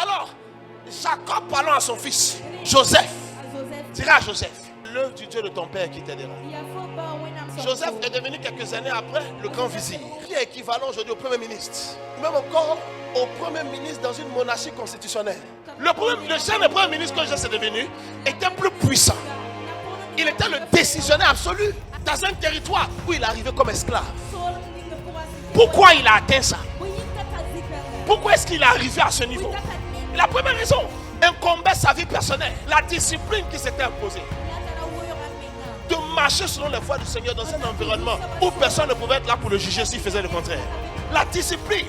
Alors, Jacob parlant à son fils, Joseph, dira à Joseph, l'œuvre du Dieu de ton père qui t'aidera. Joseph est devenu quelques années après le grand vizir, qui est équivalent aujourd'hui au premier ministre, même encore au premier ministre dans une monarchie constitutionnelle. Le chef du premier ministre que Joseph est devenu était plus puissant. Il était le décisionnaire absolu dans un territoire où il arrivait comme esclave. Pourquoi il a atteint ça? Pourquoi est-ce qu'il est arrivé à ce niveau? La première raison, incombait sa vie personnelle, la discipline qui s'était imposée. De marcher selon les voies du Seigneur dans un environnement où personne ne pouvait être là pour le juger s'il faisait le contraire. La discipline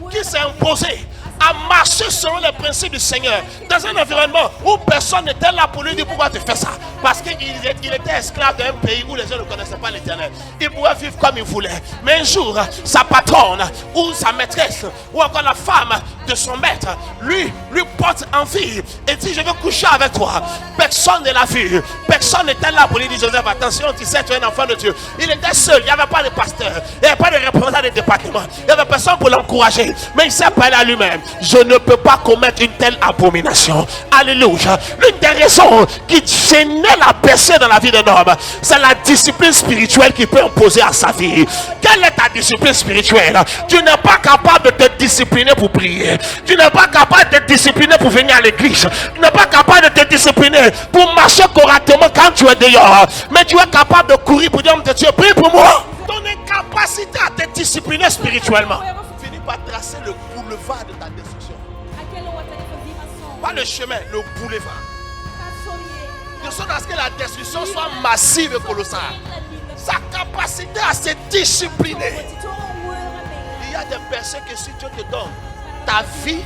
qui s'est imposée à marcher selon les principes du Seigneur dans un environnement où personne n'était là pour lui dire pourquoi tu fais ça. Parce qu'il était esclave d'un pays où les gens ne connaissaient pas l'Éternel. Il pouvait vivre comme il voulait. Mais un jour, sa patronne ou sa maîtresse ou encore la femme de son maître lui porte envie et dit je veux coucher avec toi. Personne ne l'a vu. Personne n'était là pour lui dire Joseph attention, tu sais tu es un enfant de Dieu. Il était seul, il n'y avait pas de pasteur, il n'y avait pas de représentant des départements, il n'y avait personne pour l'encourager. Mais il s'est parlé à lui-même. Je ne peux pas commettre une telle abomination. Alléluia. L'une des raisons qui gênait la percée dans la vie d'un homme, c'est la discipline spirituelle qu'il peut imposer à sa vie. Quelle est ta discipline spirituelle? Tu n'es pas capable de te discipliner pour prier. Tu n'es pas capable de te discipliner pour venir à l'église. Tu n'es pas capable de te discipliner pour marcher correctement quand tu es dehors. Mais tu es capable de courir pour dire Dieu, prie pour moi. Ton incapacité à te discipliner spirituellement finit par tracer le boulevard de ta destruction. Pas le chemin, le boulevard. De sorte à ce que la destruction soit massive et colossale. Sa capacité à se discipliner. Il y a des personnes que si Dieu te donne ta vie,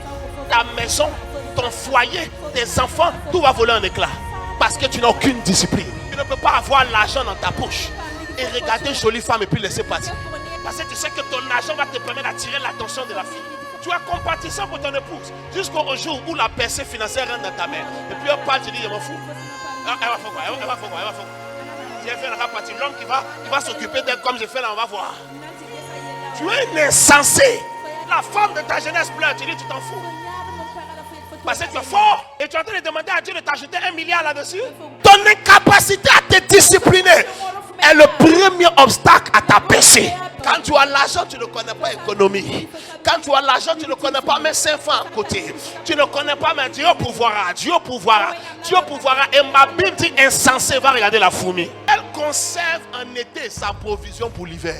ta maison, ton foyer, tes enfants, tout va voler en éclats. Parce que tu n'as aucune discipline. Tu ne peux pas avoir l'argent dans ta poche et regarder une jolie femme et puis laisser partir. Parce que tu sais que ton argent va te permettre d'attirer l'attention de la fille. Tu es compatissant pour ton épouse jusqu'au jour où la percée financière rentre dans ta main. Et puis elle parle, tu dis, je m'en fous. Elle va faire quoi? Elle va faire quoi? Si elle fait la partie, l'homme qui va s'occuper d'elle comme je fais là, on va voir. Tu es un insensé. La femme de ta jeunesse pleure, tu dis, tu t'en fous. Parce que tu es fort et tu es en train de demander à Dieu de t'ajouter 1 milliard là-dessus. Ton incapacité à te discipliner est le premier obstacle à ta percée. Quand tu as l'argent, tu ne connais pas l'économie. Quand tu as l'argent, tu ne connais pas mes 5 francs à côté. Tu ne connais pas, mais Dieu pourvoira, Dieu pourvoira, Dieu pourvoira. Et ma Bible dit insensé, va regarder la fourmi. Elle conserve en été sa provision pour l'hiver.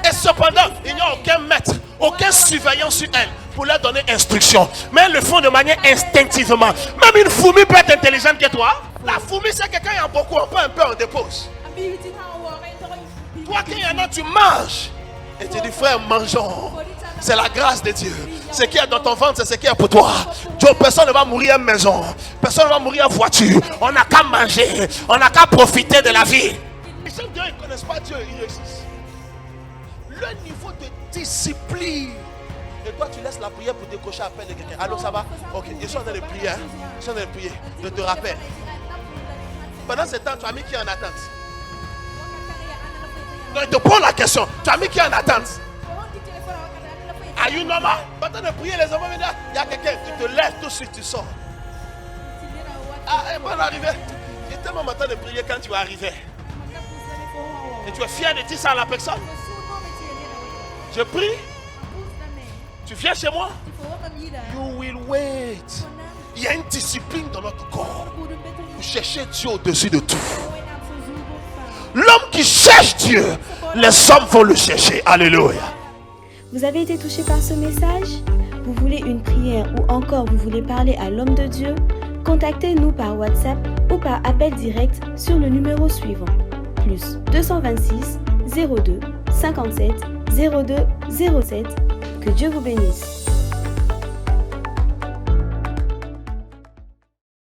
Et cependant, il n'y a aucun maître, aucun surveillant sur elle pour leur donner instruction. Mais elles le font de manière instinctivement. Même une fourmi peut être intelligente que toi. La fourmi, c'est que quand il y a beaucoup, on peut un peu, on dépose. Toi, quand il y en a, tu manges. Et tu dis, frère, mangeons. C'est la grâce de Dieu. Ce qui est dans ton ventre, c'est ce qui est pour toi. Personne ne va mourir à maison. Personne ne va mourir en voiture. On n'a qu'à manger. On n'a qu'à profiter de la vie. Les gens de Dieu, ils ne connaissent pas Dieu. Ils réussissent. Le niveau de discipline. Et toi, tu laisses la prière pour décrocher appel de quelqu'un. Allô, ça va? Ok, ils sont en train de prier. Ils sont en train de prier. Je te rappelle. Pendant ce temps, tu as mis qui en attente? Donc, il te pose la question. Tu as mis qui en attente? Are you normal? Pendant de prier, les enfants viennent là. Il y a quelqu'un. Tu te lèves tout de suite, tu sors. Ah, elle va arriver. Il est tellement en train de prier quand tu es arrivé. Et tu es fier de dire ça à la personne. Je prie. Tu viens chez moi. You will wait. Il y a une discipline dans notre corps. Vous cherchez Dieu au-dessus de tout. L'homme qui cherche Dieu, les hommes vont le chercher. Alléluia. Vous avez été touché par ce message? Vous voulez une prière ou encore vous voulez parler à l'homme de Dieu? Contactez-nous par WhatsApp ou par appel direct sur le numéro suivant. Plus 226 02 57 02 07. Que Dieu vous bénisse.